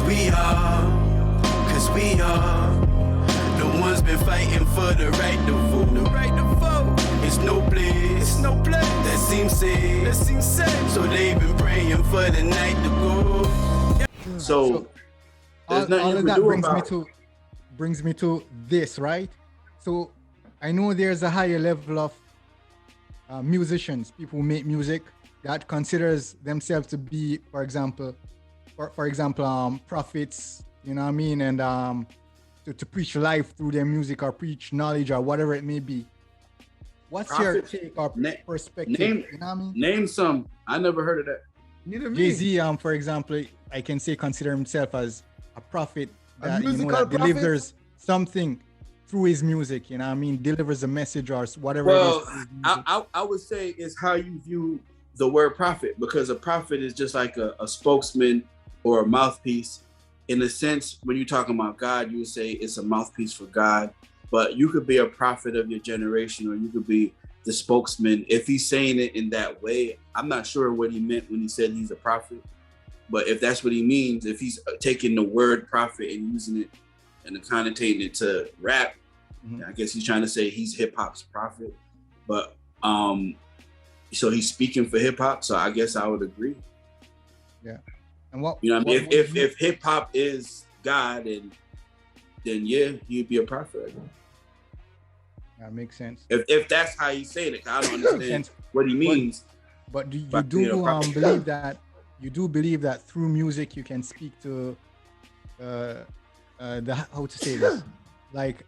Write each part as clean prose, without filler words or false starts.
Cause we are the ones been fighting for the right to vote. The right to vote. It's no place that seems safe. So they've been praying for the night to go. So there's nothing you can do about it. Brings me to this, right? So I know there's a higher level of musicians, people who make music that considers themselves to be, for example, prophets, you know what I mean? And to preach life through their music or preach knowledge or whatever it may be. What's Prophets, your take or perspective? Name, you know what I mean? Name some. I never heard of that. Neither me. Jay-Z, for example, I can say consider himself as a prophet that, musical that delivers something through his music, you know what I mean? Delivers a message or whatever Well, it is. I would say it's how you view the word prophet, because a prophet is just like a spokesman or a mouthpiece. In a sense, when you're talking about God, you would say it's a mouthpiece for God, but you could be a prophet of your generation, or you could be the spokesman. If he's saying it in that way, I'm not sure what he meant when he said he's a prophet, but if that's what he means, if he's taking the word prophet and using it and connotating it to rap, I guess he's trying to say he's hip hop's prophet, but so he's speaking for hip hop. So I guess I would agree. Yeah. And what, you know what I mean? If hip hop is God, and then yeah, he'd be a prophet. That makes sense. If that's how he's saying it, I don't understand what he means. But you do believe that through music you can speak to the how to say this, like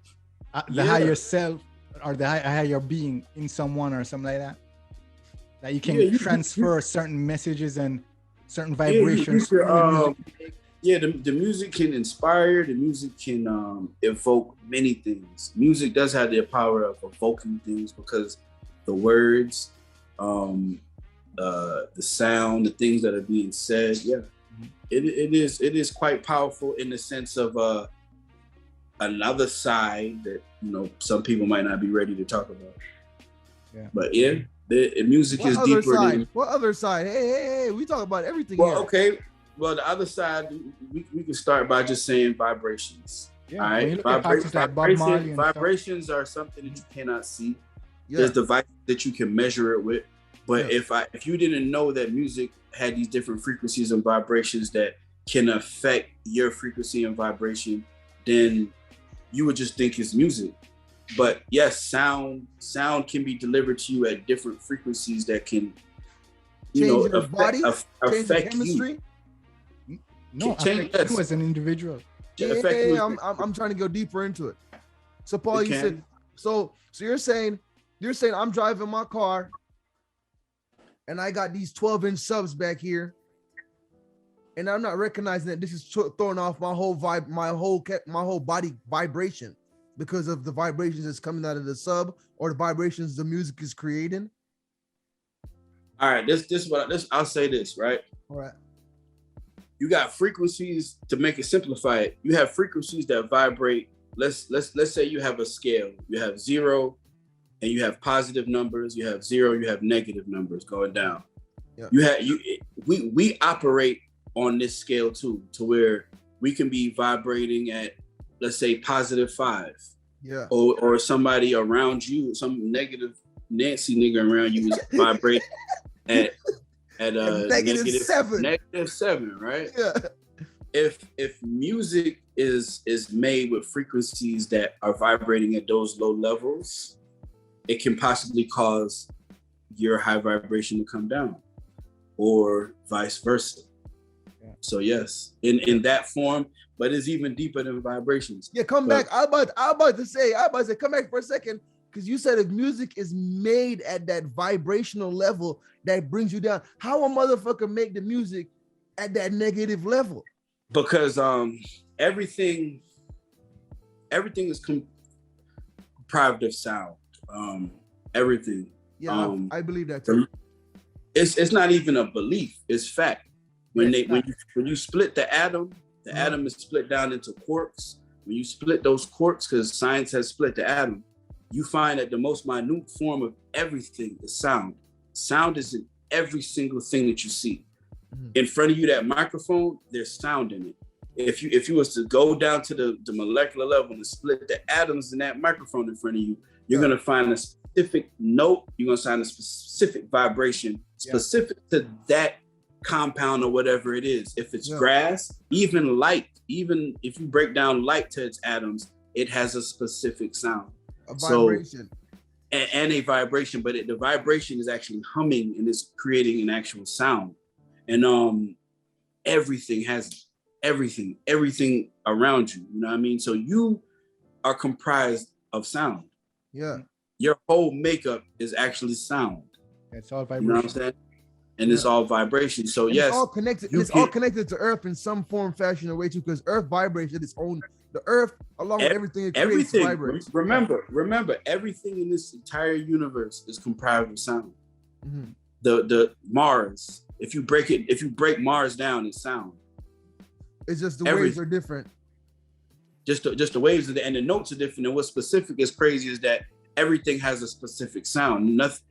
the higher self or the higher being in someone or something like that. That you can transfer certain messages and certain vibrations. The music can inspire. The music can evoke many things. Music does have the power of evoking things because the words, the sound, the things that are being said. Yeah, it is quite powerful in the sense of another side that some people might not be ready to talk about. Yeah, but yeah. The music is deeper than... What other side? Hey, we talk about everything here. Okay. Well, the other side, we can start by just saying vibrations. Yeah, all right. Vibrations are something that you cannot see. Yeah. There's devices that you can measure it with. But if you didn't know that music had these different frequencies and vibrations that can affect your frequency and vibration, then you would just think it's music. But yes, sound can be delivered to you at different frequencies that can, change your body, affect chemistry. You. No, affect you as an individual. I'm trying to go deeper into it. So Paul, you said so you're saying I'm driving my car, and I got these 12-inch subs back here, and I'm not recognizing that this is throwing off my whole vibe, my whole body vibration, because of the vibrations that's coming out of the sub or the vibrations the music is creating. All right, I'll say this, right? All right. You got frequencies, to make it simplify it. You have frequencies that vibrate. Let's say you have a scale. You have 0 and you have positive numbers. You have 0, you have negative numbers going down. Yeah. We operate on this scale too, to where we can be vibrating at, let's say, +5. Yeah. Or somebody around you, some negative Nancy nigga around you is vibrate at -7, right? Yeah. If music is made with frequencies that are vibrating at those low levels, it can possibly cause your high vibration to come down, or vice versa. Yeah. So yes, in that form. But it's even deeper than vibrations. Yeah, back. I'm about to say, come back for a second, because you said if music is made at that vibrational level that brings you down, how a motherfucker make the music at that negative level? Because everything is deprived of sound. Everything. Yeah, I believe that too. It's not even a belief; it's fact. When you split the atom. The atom is split down into quarks. When you split those quarks, because science has split the atom, you find that the most minute form of everything is sound. Sound is in every single thing that you see. In front of you, that microphone, there's sound in it. if you was to go down to the molecular level and split the atoms in that microphone in front of you, you're gonna find a specific note. You're gonna find a specific vibration specific to that compound or whatever it is. If it's grass, even light, even if you break down light to its atoms, it has a specific sound. A vibration. And a vibration, but the vibration is actually humming and it's creating an actual sound. And everything has everything around you. You know what I mean? So you are comprised of sound. Yeah. Your whole makeup is actually sound. It's all vibration. You know what I'm saying? And it's all vibration. So and it's all connected. It's all connected to Earth in some form, fashion, or way too, because Earth vibrates at its own. The Earth, along with everything it creates, vibrates. Remember, everything in this entire universe is comprised of sound. Mm-hmm. The Mars, if you break Mars down, it's sound. It's just the waves are different. Just the waves and the notes are different. And what's specific is crazy is that everything has a specific sound. Nothing.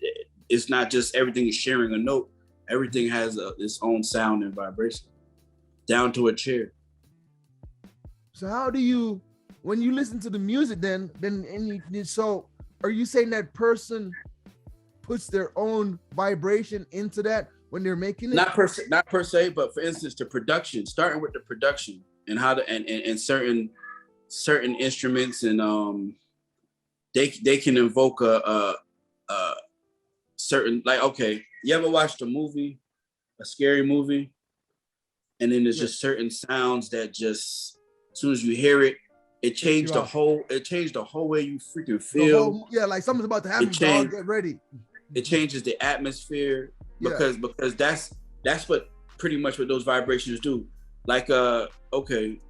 It's not just everything is sharing a note. Everything has its own sound and vibration, down to a chair. So how do you, when you listen to the music, so are you saying that person puts their own vibration into that when they're making it? Not per se, but for instance, the production, starting with the production and how to and certain instruments and they can invoke a certain, like, okay, you ever watched a scary movie, and then there's just certain sounds that just, as soon as you hear it, it changed the whole way you freaking feel. Like something's about to happen, dog, get ready. It changes the atmosphere because that's what pretty much what those vibrations do. Like okay,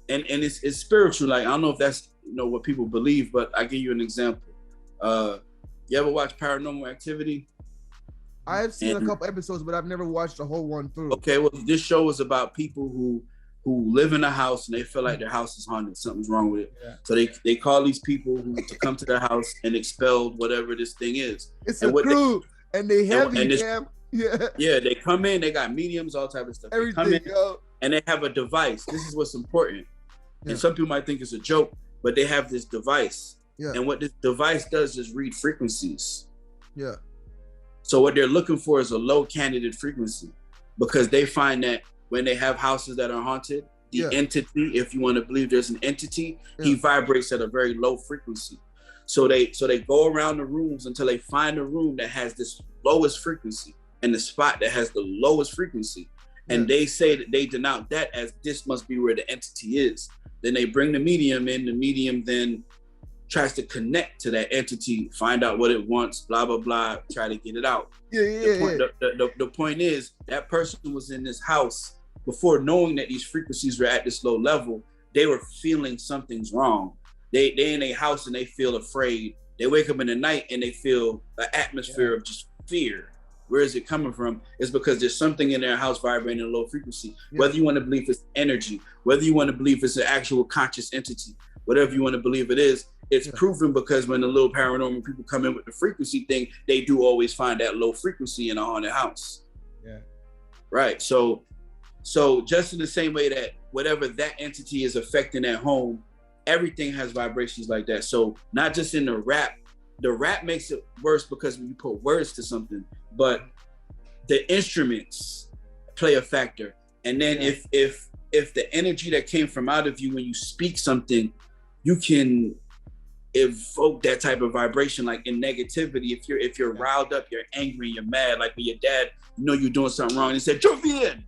and it's spiritual. Like, I don't know if that's what people believe, but I give you an example. You ever watch Paranormal Activity? I have seen a couple episodes, but I've never watched the whole one through. Okay, well, this show is about people who live in a house and they feel like their house is haunted. Something's wrong with it. Yeah. So they call these people to come to their house and expel whatever this thing is. It's a crew, and they heavy, Yeah, they come in, they got mediums, all type of stuff. Everything, they come in, and they have a device. This is what's important. Yeah. And some people might think it's a joke, but they have this device. Yeah. And what this device does is read frequencies. Yeah. So what they're looking for is a low candidate frequency, because they find that when they have houses that are haunted, the entity, if you want to believe there's an entity, he vibrates at a very low frequency. So they go around the rooms until they find a room that has this lowest frequency and the spot that has the lowest frequency. And they say that they denote that as this must be where the entity is. Then they bring the medium in, the medium then tries to connect to that entity, find out what it wants, blah, blah, blah, try to get it out. The point is, that person was in this house before knowing that these frequencies were at this low level. They were feeling something's wrong. They in a house and they feel afraid. They wake up in the night and they feel an atmosphere of just fear. Where is it coming from? It's because there's something in their house vibrating at a low frequency. Whether you want to believe it's energy, whether you want to believe it's an actual conscious entity, whatever you want to believe it is, it's proven, because when the little paranormal people come in with the frequency thing, they do always find that low frequency in a haunted house. Yeah. Right. So just in the same way that whatever that entity is affecting at home, everything has vibrations like that. So not just in the rap makes it worse because when you put words to something, but the instruments play a factor. And then if the energy that came from out of you when you speak something, you can evoke that type of vibration, like in negativity. If you're riled up, you're angry, you're mad, like when your dad, you're doing something wrong and he said, Javier.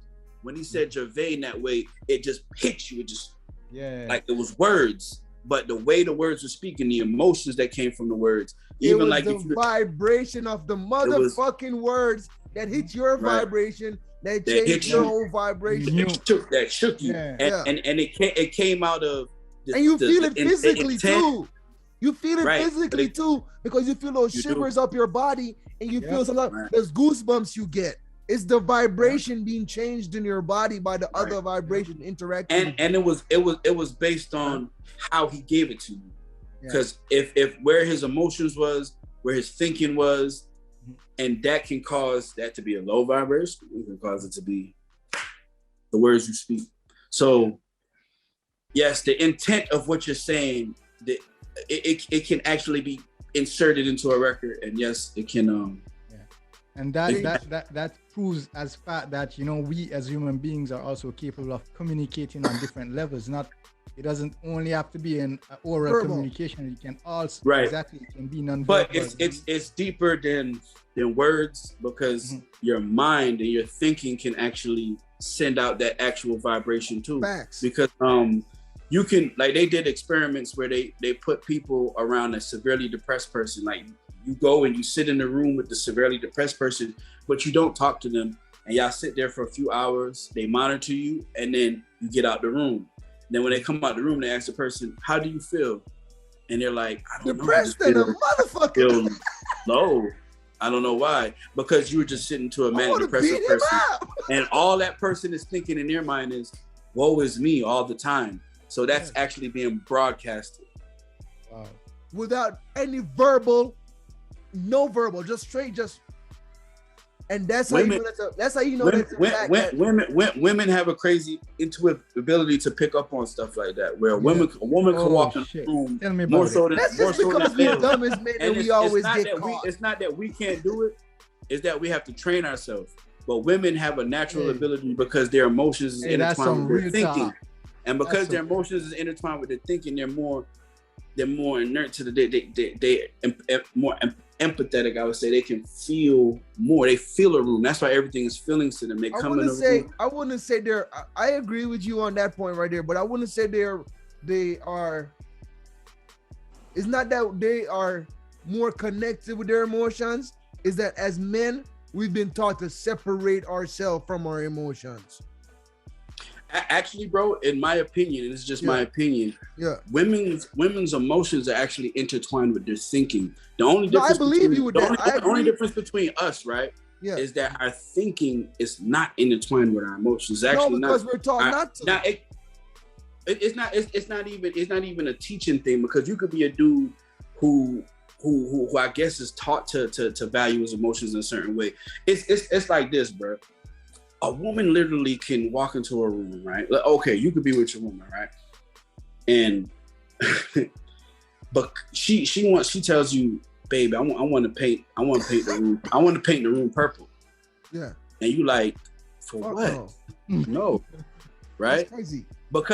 When he said Javier in that way, it just hit you. It just like it was words, but the way the words were speaking, the emotions that came from the words, even it was like the vibration of the motherfucking words that hit your vibration, that changed your whole vibration. That shook you. And it came out of and you feel it physically too. You feel it physically too, because you feel those shivers up your body, and you feel sometimes there's goosebumps you get. It's the vibration being changed in your body by the other vibration interacting. And it was based on how he gave it to you. Because if where his emotions was, where his thinking was, and that can cause that to be a low vibration, it can cause it to be the words you speak. So Yes, the intent of what you're saying, it can actually be inserted into a record, and yes, it can. And that proves as fact that, you know, we as human beings are also capable of communicating on different levels. It doesn't only have to be an oral Verbal communication. It can also Exactly, it can be non-verbal. But it's deeper than words, because your mind and your thinking can actually send out that actual vibration too. Facts. Because you can, like, they did experiments where they put people around a severely depressed person. Like, you go and you sit in the room with the severely depressed person, but you don't talk to them, and y'all sit there for a few hours. They monitor you, and then you get out the room. Then when they come out the room, they ask the person, "How do you feel?" And they're like, "I don't depressed know. Depressed than a motherfucker. Feel low. I don't know why." Because you were just sitting to a manic depressive person, and all that person is thinking in their mind is, "Woe is me," all the time. So that's actually being broadcasted. Wow. Without any verbal, no verbal, just straight, and that's how you know that's how you know women have a crazy intuitive ability to pick up on stuff like that, where a woman can walk in the room more so than that's just because we're dumb as men and we always get caught. It's not that we can't do it, it's that we have to train ourselves. But women have a natural ability because their emotions is intertwined with their thinking. And because their emotions is intertwined with their thinking, they're more inert to they more empathetic. I would say they can feel more. They feel a room. That's why everything is feelings to them. They come in a room. I wouldn't say they're. I agree with you on that point right there, but I wouldn't say they are. It's not that they are more connected with their emotions. Is that as men we've been taught to separate ourselves from our emotions. Actually, bro, in my opinion, and it's just my opinion, women's emotions are actually intertwined with their thinking. The only difference difference between us, right, is that our thinking is not intertwined with our emotions. It's actually because we're taught not to. Now, it's not even a teaching thing, because you could be a dude who I guess is taught to value his emotions in a certain way. It's like this, bro. A woman literally can walk into a room, right? Okay, you could be with your woman, right? And but she tells you, "Baby, I want to paint the room. I want to paint the room purple." Yeah. And you like, for what? No. Right? That's crazy. But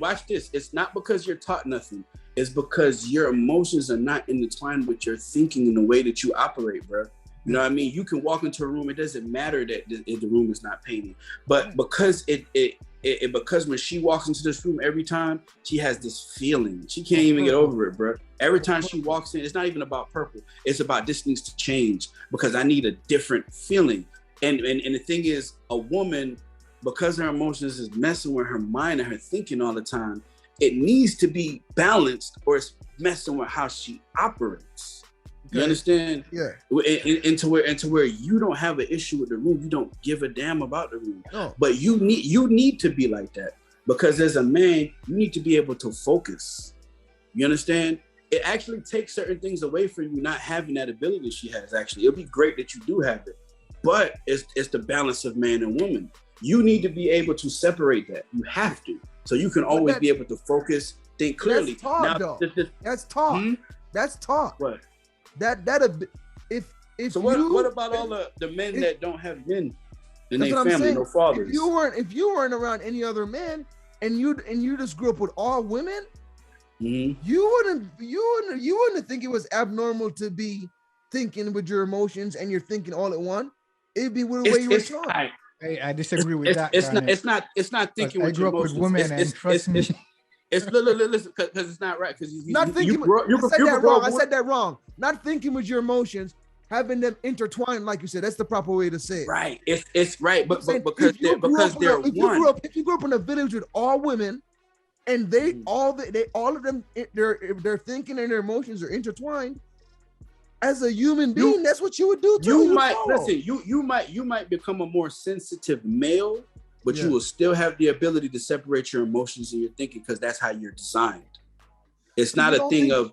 watch this. It's not because you're taught nothing. It's because your emotions are not intertwined with your thinking in the way that you operate, bro. You know what I mean? You can walk into a room. It doesn't matter that the room is not painted, but because because when she walks into this room every time, she has this feeling. She can't even get over it, bro. Every time she walks in, it's not even about purple. It's about this needs to change because I need a different feeling. And the thing is, a woman, because her emotions is messing with her mind and her thinking all the time, it needs to be balanced, or it's messing with how she operates. You understand? Yeah. Into where you don't have an issue with the room, you don't give a damn about the room. No. But you need to be like that, because as a man, you need to be able to focus. You understand? It actually takes certain things away from you not having that ability she has. Actually, it'll be great that you do have it, but it's the balance of man and woman. You need to be able to separate that. You have to, so you can always be able to focus, think clearly. That's talk, though. That's talk. That's talk. What? If so what about all the men that don't have men in their family, no fathers? If you weren't around any other men and you just grew up with all women, you wouldn't think it was abnormal to be thinking with your emotions and you're thinking all at once. It'd be the way you were taught. I disagree with that. It's not thinking with your emotions. I grew up with women, and trust me. Listen, because it's not right. Because not thinking. I said that wrong. Not thinking with your emotions, having them intertwined, like you said. That's the proper way to say it. Right. It's right, but because they're one. If you grew up in a village with all women, and all of them, their thinking and their emotions are intertwined. As a human being, that's what you would do too. You might become a more sensitive male. But you will still have the ability to separate your emotions and your thinking, because that's how you're designed. It's not a thing of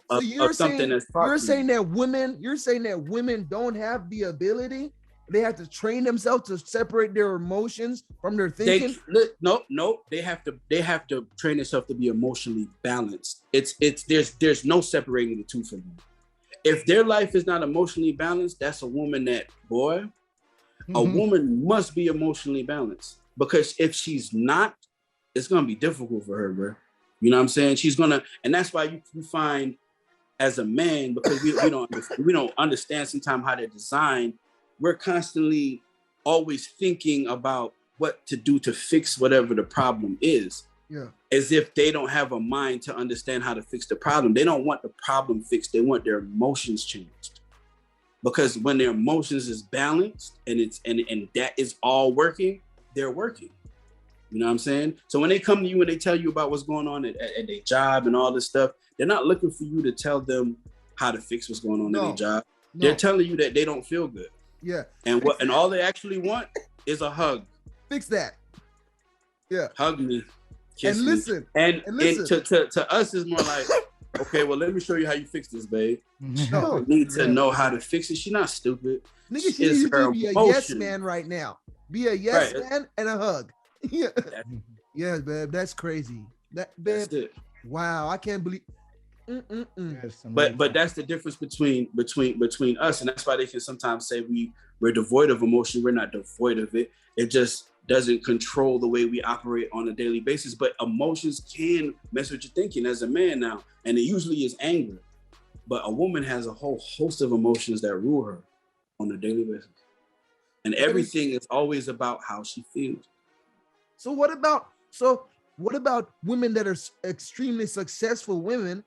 something that's taught. You're saying that women don't have the ability They have to train themselves to separate their emotions from their thinking. No, they have to train themselves to be emotionally balanced. There's no separating the two from them. If their life is not emotionally balanced, that's a woman that, boy, a woman must be emotionally balanced, because if she's not, it's gonna be difficult for her, bro. You know what I'm saying? She's gonna, and that's why you find as a man, because we don't understand sometimes how they're designed. We're constantly always thinking about what to do to fix whatever the problem is. Yeah. As if they don't have a mind to understand how to fix the problem. They don't want the problem fixed. They want their emotions changed. Because when their emotions is balanced and that is all working, they're working. You know what I'm saying? So when they come to you and they tell you about what's going on at their job and all this stuff, they're not looking for you to tell them how to fix what's going on at their job. No. They're telling you that they don't feel good. Yeah. And all they actually want is a hug. Fix that. Yeah. Hug me. Kiss and listen. Me. And to us is more like, okay, well, let me show you how you fix this, babe. No. You need to know how to fix it. She's not stupid. Nigga, she needs to be a yes man right now. Be a yes man and a hug. Yeah. Yeah, babe. That's crazy. Babe. That's it. Wow, I can't believe. But that's the difference between us, and that's why they can sometimes say we're devoid of emotion. We're not devoid of it. It just doesn't control the way we operate on a daily basis. But emotions can mess with your thinking as a man now, and it usually is anger. But a woman has a whole host of emotions that rule her on a daily basis, and everything is always about how she feels. So what about women that are extremely successful women?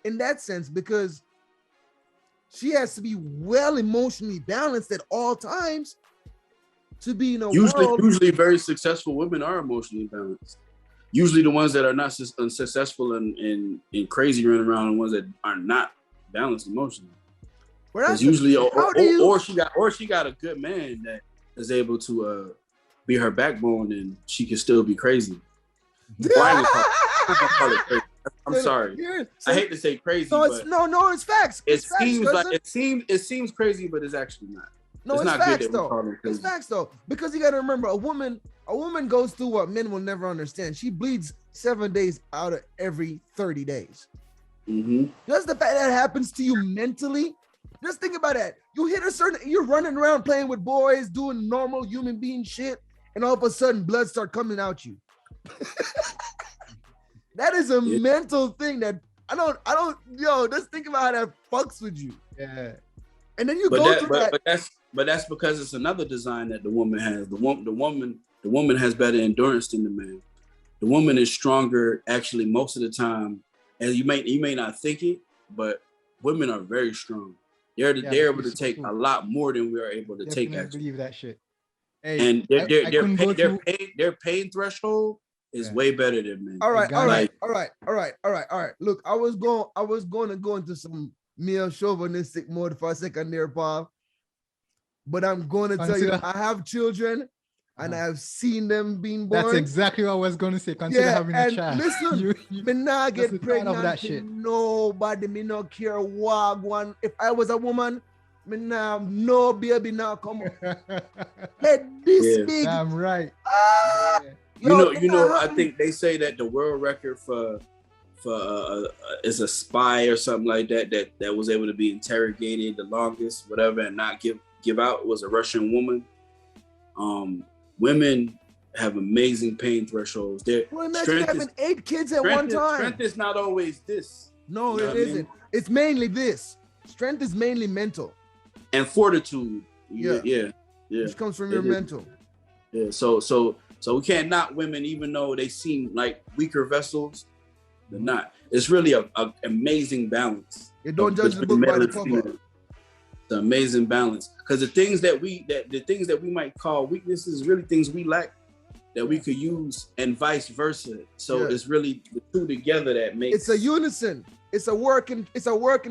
In that sense, because she has to be well emotionally balanced at all times to be in a world. Usually very successful women are emotionally balanced. Usually the ones that are not unsuccessful and crazy running around, the ones that are not balanced emotionally. Because usually, or she got a good man that is able to be her backbone, and she can still be crazy. I'm sorry. I hate to say crazy, but it's facts. It seems crazy, but it's actually not. No, it's not facts good though. It's facts though, because you got to remember, a woman goes through what men will never understand. She bleeds 7 days out of every 30 days. Mm-hmm. Just the fact that happens to you mentally. Just think about that. You're running around playing with boys, doing normal human being shit, and all of a sudden blood start coming out you. That is a mental thing that I don't, just think about how that fucks with you. Yeah. And then you go through that. But that's because it's another design that the woman has. The woman has better endurance than the man. The woman is stronger actually most of the time. And you may not think it, but women are very strong. They're able to take a lot more than we are able to take. Actually, believe that shit. Hey, and their pain threshold is way better than men. All right. Look, I was going to go into some male chauvinistic mode for a second there, Paul. But I'm going to tell you, I have children and I've seen them being born. That's exactly what I was going to say. Consider having a child. Listen, me not get pregnant that shit. Nobody, me not care what one. If I was a woman, me now no baby now come on. Let this big. Damn right. I think they say that the world record for is a spy or something like that was able to be interrogated the longest, whatever, and not give out was a Russian woman. Women have amazing pain thresholds. Imagine having 8 kids at one time. Strength is not always this. No, it isn't. It's mainly this. Strength is mainly mental. And fortitude. Yeah. Which comes from your mental. Yeah. So we can't knock women, even though they seem like weaker vessels. They're not. It's really an amazing balance. You don't judge the book by the cover. The amazing balance, because the things that we might call weaknesses, really things we lack that we could use, and vice versa. So it's really the two together that makes. It's a unison. It's a working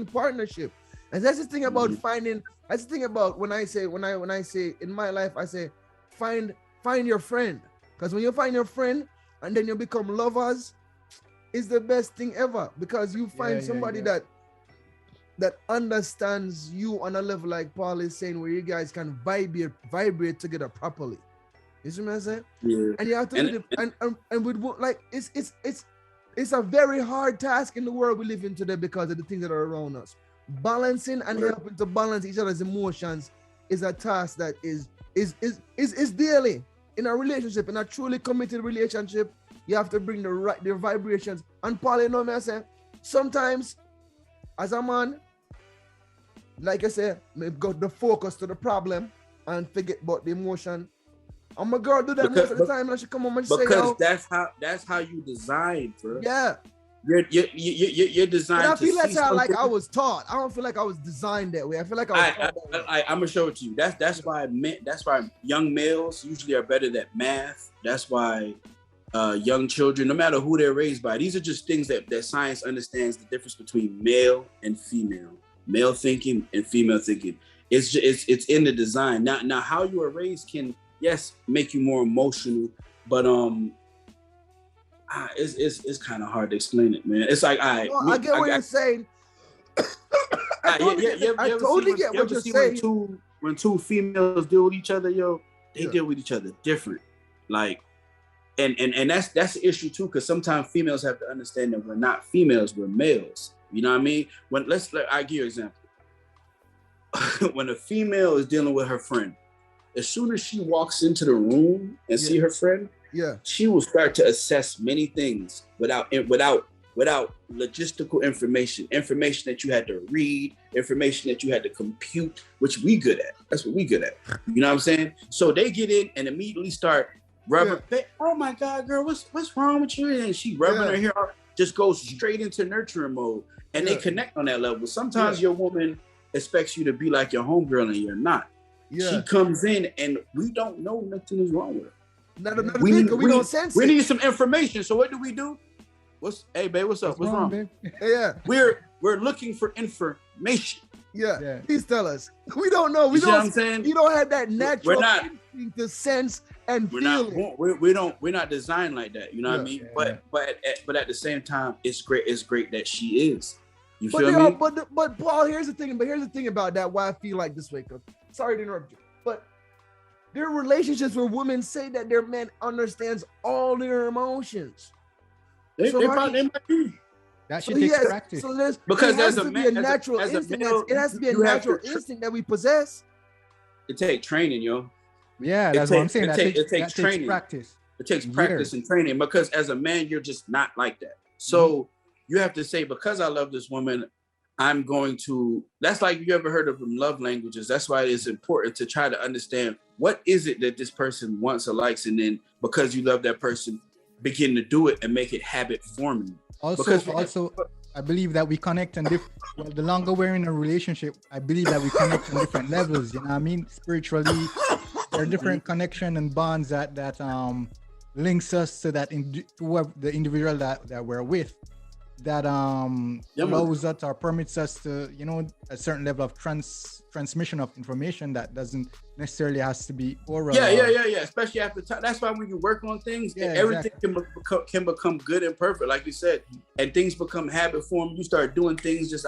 partnership, and that's the thing about finding. That's the thing about when I say in my life, I say find your friend, because when you find your friend and then you become lovers, it's the best thing ever, because you find somebody that that understands you on a level like Paul is saying, where you guys can vibrate together properly. You see what I'm saying? Yeah. And you have to and with like it's a very hard task in the world we live in today because of the things that are around us. Balancing and helping to balance each other's emotions is a task that is daily in a relationship, in a truly committed relationship. You have to bring the vibrations. And Paul, you know what I'm saying? Sometimes, as a man, like I said, maybe got the focus to the problem and forget about the emotion. And my girl do that most of the time, and she come home and say, because that's how you design, bro. Yeah. You're designed. But I feel to that's how like I was taught. I don't feel like I was designed that way. I feel like I'm gonna show it to you. That's why young males usually are better at math. That's why young children, no matter who they're raised by, these are just things that science understands the difference between male and female, male thinking and female thinking. It's in the design. Now how you are raised can, yes, make you more emotional, but it's kind of hard to explain it, man. It's like I get what you're saying. I totally get what you're saying. When two females deal with each other, they deal with each other different. Like, and that's the issue too, because sometimes females have to understand that we're not females, we're males. You know what I mean? I give you an example. When a female is dealing with her friend, as soon as she walks into the room and see her friend, she will start to assess many things without logistical information that you had to read, information that you had to compute, which we good at. That's what we good at. You know what I'm saying? So they get in and immediately start rubbing. Oh my God, girl, what's wrong with you? And she rubbing her hair, just goes straight into nurturing mode, and they connect on that level. Sometimes your woman expects you to be like your homegirl and you're not. She comes in and we don't know nothing is wrong with her. We don't sense it. We need some information. So what do? Hey babe, what's up? What's wrong? Babe? Yeah. We're looking for information. Yeah. Please tell us. We don't know. You know what I'm saying? You don't have that natural instinct to sense and feel it. We're not designed like that. You know what I mean? Yeah. But at the same time, it's great that she is. You feel me? But Paul, here's the thing about that. Why I feel like this way. Sorry to interrupt you, but there are relationships where women say that their man understands all their emotions. They might be. That should take practice. So because it has to be a natural instinct. It has to be a natural instinct that we possess. It takes training, yo. Yeah, that's what I'm saying. It takes training. Practice. It takes practice and training, because as a man, you're just not like that. So you have to say, because I love this woman, I'm going to. That's like, you ever heard of them love languages? That's why it is important to try to understand what is it that this person wants or likes, and then because you love that person, begin to do it and make it habit forming. Also, I believe that we connect on the longer we're in a relationship, I believe that we connect on different levels. You know what I mean? Spiritually, there are different connection and bonds that links us to that to the individual that we're with. That allows us or permits us to, a certain level of transmission of information that doesn't necessarily has to be oral. Yeah. Especially after time. That's why when you work on things, everything can become good and perfect, like you said, and things become habit form. You start doing things just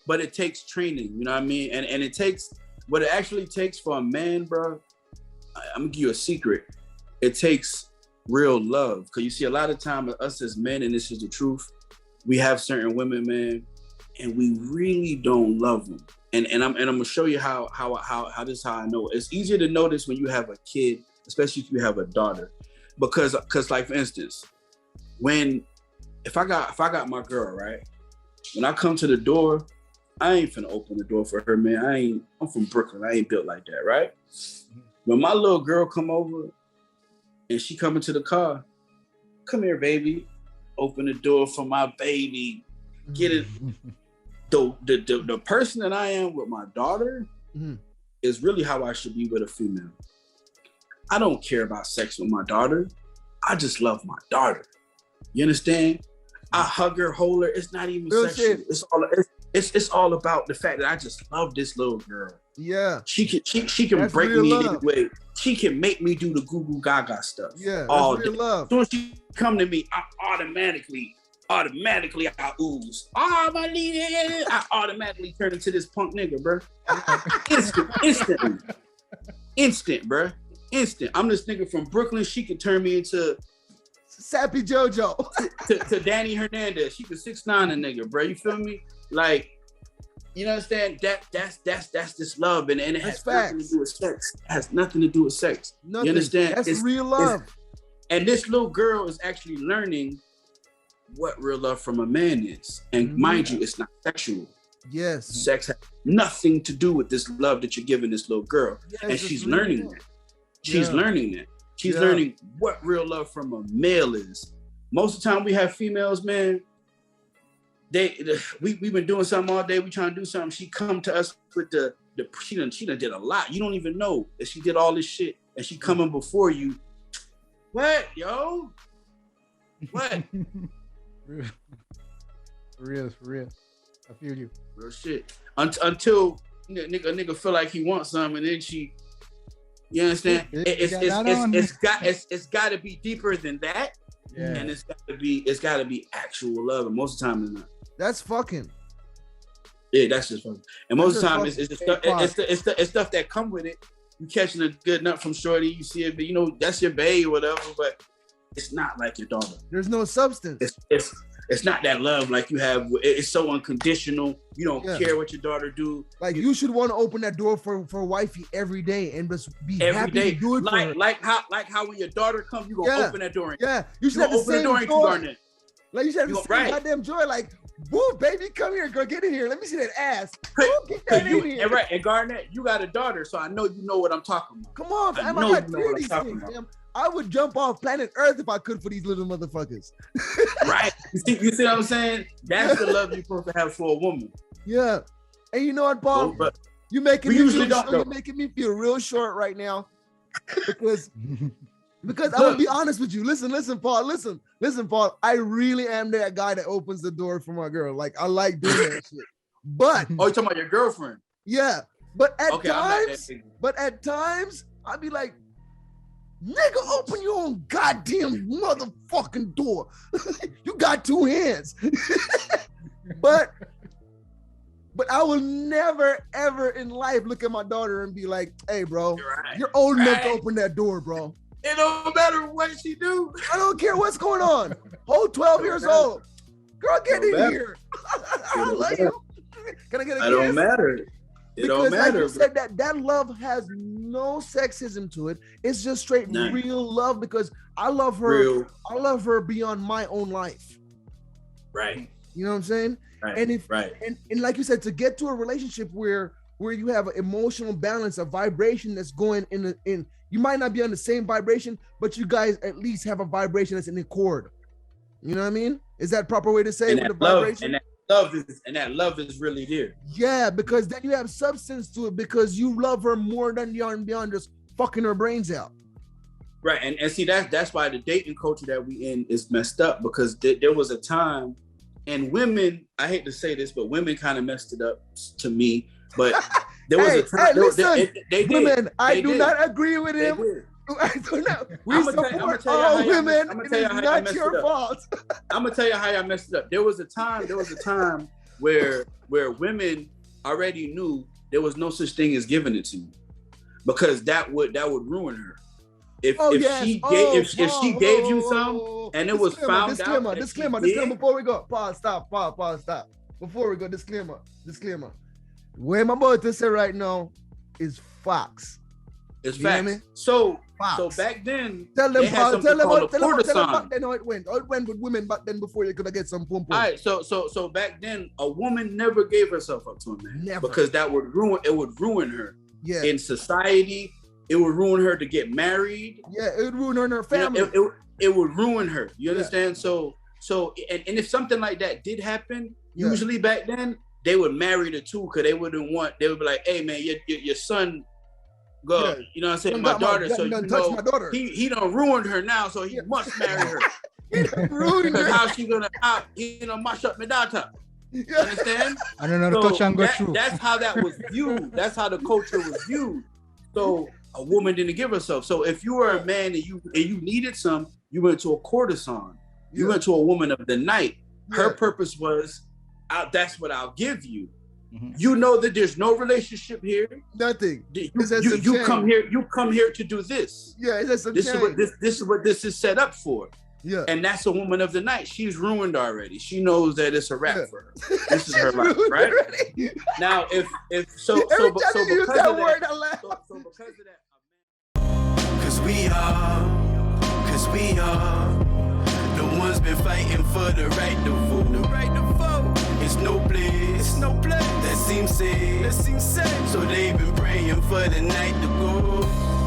but it takes training. You know what I mean? And it takes what it actually takes for a man, bro. I'm gonna give you a secret. It takes real love, because you see a lot of time us as men, and this is the truth. We have certain women, man, and we really don't love them. And I'm gonna show you how I know. It's easier to notice when you have a kid, especially if you have a daughter, because like, for instance, if I got my girl, right, when I come to the door, I ain't finna open the door for her, man. I'm from Brooklyn. I ain't built like that, right? When my little girl come over and she come into the car, come here, baby. Open the door for my baby. Get it. The person that I am with my daughter is really how I should be with a female. I don't care about sex with my daughter. I just love my daughter. You understand? I hug her, hold her. It's not even sexual. It's all about the fact that I just love this little girl. Yeah. She can break me in any way. She can make me do the Goo Goo Gaga stuff. Yeah. All that's day. love. As soon as she come to me, I automatically automatically I ooze. Oh, my lady. I automatically turn into this punk nigga, bro. Instant, bro. Instant. I'm this nigga from Brooklyn. She could turn me into Sappy JoJo. to Danny Hernandez. She could 6'9" a nigga, bro. You feel me? Like, you understand? That's this love, and it has nothing to do with sex. It has nothing to do with sex. Nothing. You understand? That's real love. And this little girl is actually learning what real love from a man is. And mind you, it's not sexual. Yes. Sex has nothing to do with this love that you're giving this little girl. Yes, and she's learning that. She's learning that. She's learning what real love from a male is. Most of the time we have females, man, we've been doing something all day. We trying to do something. She come to us with she done did a lot. You don't even know that she did all this shit, and she coming before you. What, yo? What? For real. I feel you. Real shit. Until a nigga feel like he wants something, and then she, you understand? It's got to be deeper than that, and it's got to be actual love, and most of the time it's not. That's fucking. Yeah, that's just fucking. And most of the time it's stuff that come with it. You catching a good nut from shorty, you see it, but you know that's your bae or whatever, but it's not like your daughter. There's no substance. It's not that love like you have. It's so unconditional. You don't care what your daughter do. Like you should want to open that door for wifey every day and just be happy to do it for her. Like how when your daughter comes, you gonna open that door. You should have the same door. Like you should have the same goddamn joy. Like, woo, baby, come here, girl, get in here. Let me see that ass. Get that in here. And Garnett, you got a daughter, so I know you know what I'm talking about. Come on, I got three of these things, man. I would jump off planet Earth if I could for these little motherfuckers. Right. You see what I'm saying? That's the love you're supposed to have for a woman. Yeah. And you know what, Paul? But you're making me feel real short right now. Because I'm gonna be honest with you. Listen, Paul. Listen, Paul. I really am that guy that opens the door for my girl. Like I like doing that shit. But you talking about your girlfriend? Yeah. But at times, I'd be like, nigga, open your own goddamn motherfucking door. You got two hands. But I will never, ever in life look at my daughter and be like, hey, bro, you're old enough to open that door, bro. It don't matter what she do. I don't care what's going on. Whole 12 years old. Girl, get in here. I love you. Can I get a kiss? It don't matter. It don't matter. Like you said, that love has no sexism to it. It's just straight real love because I love her. I love her beyond my own life. Right. You know what I'm saying? Right. And and like you said, to get to a relationship where you have an emotional balance, a vibration that's going in. You might not be on the same vibration, but you guys at least have a vibration that's in accord. You know what I mean? Is that proper way to say it with the vibration? And that love is really there. Yeah, because then you have substance to it because you love her more than beyond just fucking her brains out. Right, and see that's why the dating culture that we in is messed up because there was a time, and women, I hate to say this, but women kind of messed it up to me. But there was a time. Hey, listen, they women, did. I do not agree with him. I do not. We support all women. It is not your fault. I'm gonna tell you how I messed it up. There was a time where women already knew there was no such thing as giving it to you, because that would ruin her. If she gave you some and it was found out. Disclaimer. Before we go, pause. Stop. Before we go, disclaimer. What I'm about to say right now is facts. It's facts. So back then, tell them how it went. How it went with women back then before you could get some pum pum. All right, so back then, a woman never gave herself up to a man. Never. Because that would ruin her. Yeah. In society, it would ruin her to get married. Yeah, it would ruin her and her family. It would ruin her. You understand? Yeah. So if something like that did happen, usually back then, they would marry the two because they would be like, hey man, your son go, you know what I'm saying? My daughter, so you know he done ruined her now, so he must marry her. He done ruined her. How she gonna mash up my daughter? You understand? I don't know the touch and go through. That's how that was viewed. That's how the culture was viewed. So a woman didn't give herself. So if you were a man and you needed some, you went to a courtesan. You went to a woman of the night. Her purpose was, that's what I'll give you. Mhm. You know that there's no relationship here. Nothing. You come here. You come here to do this. Yeah, it says some This change. is what this is set up for. Yeah. And that's a woman of the night. She's ruined already. She knows that it's a wrap for her. This is her She's life, ruined right? already. Now, if Every so time you use because that of word, I laugh. so because of that. Cause we are the ones been fighting for the right to vote. The right to vote. It's no place that seems safe. So they've been praying for the night to go.